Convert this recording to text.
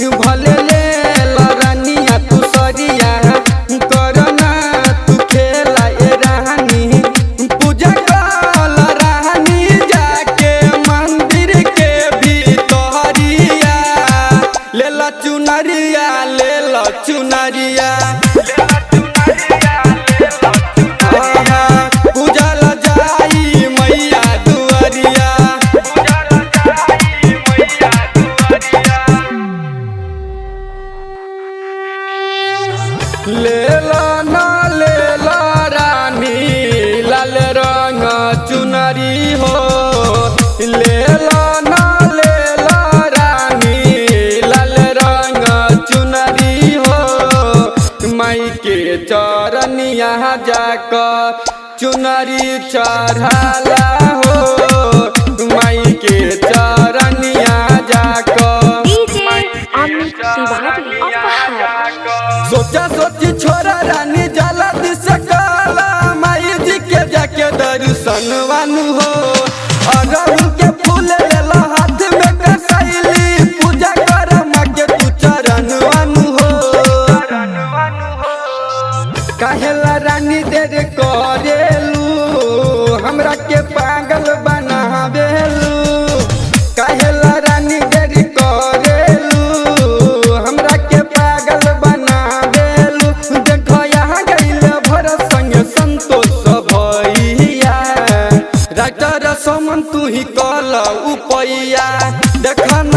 भले ले रानिया तू सरिया करना तू खेला ए रानी पूजा कल रानी जाके मंदिर के भीतरिया ले ला चुनरिया ले ला चुनरिया लेला ना लेला रानी लाल रंग चुनरी हो लेला ना लेला रानी लाल रंग चुनरी हो माई के चरनिया जाकर चुनरी चढ़ाला हो माई के चरनिया जाकर सोचा सोची छोरा रानी जाला दिशा काला माई जी के जाके दर्शन वानु हो अरहुल के फूल लेला हाथ में कसैली पूजा कर मागे तू चरण वानु हो काहेला रानी देर करेलू हमरा के पागल बनावेलू काहेला रानी देर करेलू हमरा के पागल बनावेलू देखो यहाँ गइल भर संगे संतोष भैया डॉक्टर समन तू ही कल उपैया देखन